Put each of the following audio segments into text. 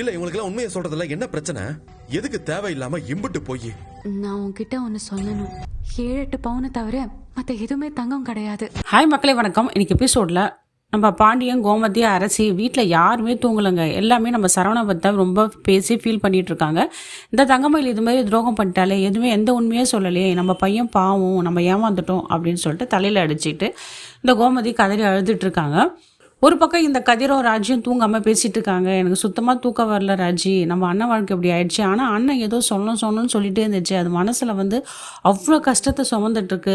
இல்ல இவங்களுக்கு எல்லாம் உண்மையை சொல்றதுல என்ன பிரச்சனை? எதுக்கு தேவையில்லாம இம்புட்டு போய்? நான் உன்கிட்ட ஒன்னு சொல்லணும். 7-8 பவுனை தவிர மத்த எதுவுமே தங்கம் கிடையாது. ஹாய் மக்களே, வணக்கம். இன்னைக்கு எபிசோட்ல நம்ம பாண்டியன் கோமதி அரசி வீட்டில் யாருமே தூங்கலைங்க. எல்லாமே நம்ம சரவணா பற்றி ரொம்ப பேசி ஃபீல் பண்ணிட்டு இருக்காங்க. இந்த தங்கமயில் இது மாதிரி துரோகம் பண்ணிட்டாலே, எதுவுமே எந்த உண்மையே சொல்லலையே, நம்ம பையன் பாவம், நம்ம ஏமாந்துட்டோம் அப்படின்னு சொல்லிட்டு தலையில் அடிச்சுட்டு இந்த கோமதி கதறி அழுதுட்டு இருக்காங்க. ஒரு பக்கம் இந்த கதிரும் ராஜியும் தூங்காமல் பேசிகிட்டு இருக்காங்க. எனக்கு சுத்தமாக தூக்கம் வரல ராஜி, நம்ம அண்ணன் வாழ்க்கை இப்படி ஆயிடுச்சு. ஆனால் அண்ணன் ஏதோ சொல்லணும்னு சொல்லிகிட்டே இருந்துச்சு. அது மனசில் அவ்வளோ கஷ்டத்தை சுமந்துட்டுருக்கு.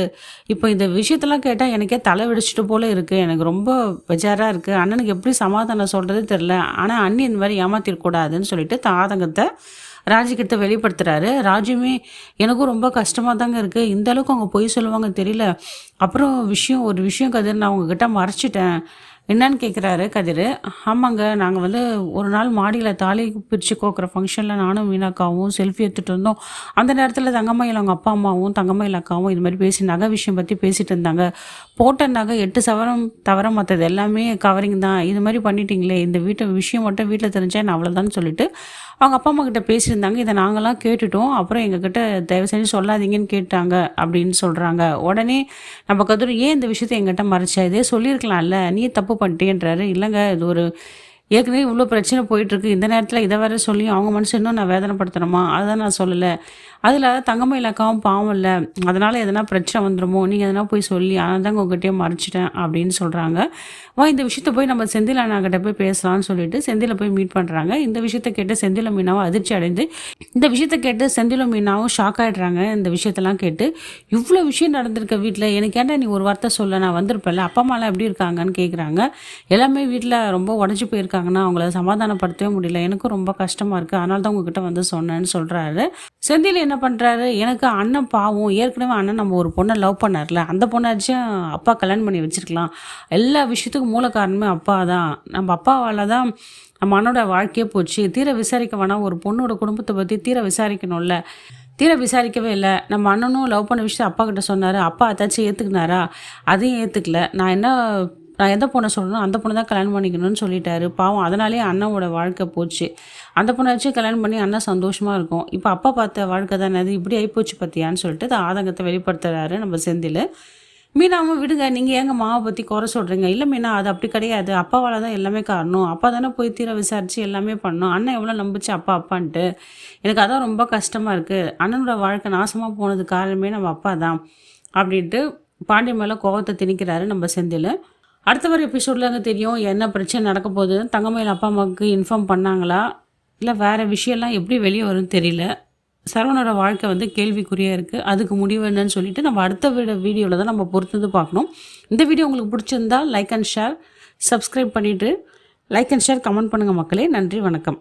இப்போ இந்த விஷயத்தெல்லாம் கேட்டால் எனக்கே தலை வெடிச்சிட்டு போல இருக்குது. எனக்கு ரொம்ப பெஜாராக இருக்குது. அண்ணனுக்கு எப்படி சமாதானம் சொல்கிறது தெரில. ஆனால் அண்ணி இந்த மாதிரி ஏமாத்திடக்கூடாதுன்னு சொல்லிட்டு ஆதங்கத்தை ராஜிக்கிட்ட வெளிப்படுத்துகிறாரு. ராஜுமே எனக்கும் ரொம்ப கஷ்டமாக தாங்க இருக்குது. இந்த அளவுக்கு அவங்க பொய் சொல்லுவாங்க தெரியல. அப்புறம் ஒரு விஷயம் கதிர், நான் உங்ககிட்ட மறைச்சிட்டேன். என்னன்னு கேட்குறாரு கதிர். ஆமாங்க, நாங்கள் ஒரு நாள் மாடியில் தாலி பிரித்து கோக்குற ஃபங்க்ஷனில் நானும் மீனாக்காவும் செல்ஃபி எடுத்துகிட்டு இருந்தோம். அந்த நேரத்தில் தங்கமயில் அவங்க அப்பா அம்மாவும் தங்கமயில் அக்காவும் இது மாதிரி பேசி நகை விஷயம் பற்றி பேசிகிட்டு இருந்தாங்க. போட்ட நகை 8 சவரம் தவிர மற்றது எல்லாமே கவரிங் தான். இது மாதிரி பண்ணிட்டீங்களே, இந்த விஷயம் மட்டும் வீட்டில் தெரிஞ்சா நான் அவ்வளோதான் சொல்லிட்டு அவங்க அப்பா அம்மா கிட்ட பேசியிருந்தாங்க. இதை நாங்களாம் கேட்டுட்டோம். அப்புறம் எங்ககிட்ட தயவு செஞ்சு சொல்லாதீங்கன்னு கேட்டாங்க அப்படின்னு சொல்கிறாங்க. உடனே நம்ம கதிர், ஏன் இந்த விஷயத்தை எங்கிட்ட மறைச்சா, இதே சொல்லியிருக்கலாம்ல, நீ தப்பு பண்ணிட்டேன்றாரு. இல்லைங்க, இது ஏற்கனவே இவ்வளோ பிரச்சனை போயிட்டுருக்கு, இந்த நேரத்தில் இதை வேறு சொல்லி அவங்க மனசு இன்னும் நான் வேதனைப்படுத்தணுமா, அதுதான் நான் சொல்லலை. அதில் தங்கமயில் அக்காவும் பாவம் இல்லை, அதனால் எதனா பிரச்சனை வந்துடுமோ, நீங்கள் எதனா போய் சொல்லி ஆனால் தாங்க உங்ககிட்டயே மறைச்சிட்டேன் அப்படின்னு சொல்கிறாங்க. இந்த விஷயத்த போய் நம்ம செந்தில் அண்ணாக்கிட்ட போய் பேசலாம்னு சொல்லிட்டு செந்திலை போய் மீட் பண்ணுறாங்க. இந்த விஷயத்தை கேட்டு செந்தில மீனாவும் அதிர்ச்சி அடைந்து, இந்த விஷயத்தை கேட்டு செந்தில மீனாவும் ஷாக் ஆகிடுறாங்க. இந்த விஷயத்தெல்லாம் கேட்டு, இவ்வளோ விஷயம் நடந்திருக்க வீட்டில் எனக்கு ஏன்டா நீ ஒரு வார்த்தை சொல்ல, நான் வந்திருப்பேன்ல, அப்பா அம்மாலாம் எப்படி இருக்காங்கன்னு கேட்குறாங்க. எல்லாமே வீட்டில் ரொம்ப உடஞ்சி போயிருக்காங்கன்னா அவங்கள சமாதானப்படுத்தவே முடியல, எனக்கும் ரொம்ப கஷ்டமாக இருக்குது, அதனால தான் உங்ககிட்ட சொன்னேன்னு சொல்கிறாரு. செந்தில் என்ன பண்ணுறாரு, எனக்கு அண்ணன் பாவம், ஏற்கனவே அண்ணன் நம்ம ஒரு பொண்ணை லவ் பண்ணார்ல, அந்த பொண்ணாச்சும் அப்பா கல்யாணம் பண்ணி வச்சிருக்கலாம். எல்லா விஷயத்துக்கும் மூல காரணமே அப்பா தான். நம்ம அப்பாவால் தான் நம்ம அண்ணனோட வாழ்க்கையே போச்சு. தீர விசாரிக்க வேணாம், ஒரு பொண்ணோட குடும்பத்தை பற்றி தீர விசாரிக்கணும்ல, தீர விசாரிக்கவே இல்லை. நம்ம அண்ணனும் லவ் பண்ண விஷயத்தை அப்பா கிட்ட சொன்னார். அப்பா அதாச்சும் ஏற்றுக்கினாரா, அதையும் ஏற்றுக்கல. நான் எந்த பொண்ணை சொல்லணும், அந்த பொண்ணை தான் கல்யாணம் பண்ணிக்கணும்னு சொல்லிட்டாரு. பாவம், அதனாலே அண்ணனோட வாழ்க்கை போச்சு. அந்த பொண்ணாச்சும் கல்யாணம் பண்ணி அண்ணன் சந்தோஷமாக இருக்கும். இப்போ அப்பா பார்த்த வாழ்க்கை தானே அது, இப்படி ஆகிப்போச்சு பார்த்தியான்னு சொல்லிட்டு ஆதங்கத்தை வெளிப்படுத்துகிறாரு நம்ம செந்தில். மீனாவும், விடுங்க, நீங்கள் ஏங்க மாவை பற்றி குறை சொல்கிறீங்க. இல்லை மீனா, அது அப்படி கிடையாது, அப்பாவால் தான் எல்லாமே காரணம். அப்பா தானே போய் தீர விசாரித்து எல்லாமே பண்ணோம். அண்ணன் எவ்வளோ நம்பிச்சு அப்பான்ட்டு. எனக்கு அதான் ரொம்ப கஷ்டமாக இருக்குது. அண்ணனோட வாழ்க்கை நாசமாக போனது காரணமே நம்ம அப்பா தான் அப்படின்ட்டு பாண்டிய மேலே கோவத்தை திணிக்கிறாரு நம்ம செந்தில். அடுத்த வர எபிசோட்ல தெரியும் என்ன பிரச்சனை நடக்க போகுது. தங்கமயில் அப்பா அம்மாவுக்கு இன்ஃபார்ம் பண்ணாங்களா, இல்லை வேறு விஷயம்லாம் எப்படி வெளியே வரும்னு தெரியல. சரவணோட வாழ்க்கை கேள்விக்குறியாக இருக்குது. அதுக்கு முடிவு என்னன்னு சொல்லிட்டு நம்ம அடுத்த வீடியோவில் தான் நம்ம பொறுத்து பார்க்கணும். இந்த வீடியோ உங்களுக்கு பிடிச்சிருந்தா லைக் அண்ட் ஷேர், சப்ஸ்கிரைப் பண்ணிவிட்டு லைக் அண்ட் ஷேர், கமெண்ட் பண்ணுங்கள் மக்களே. நன்றி, வணக்கம்.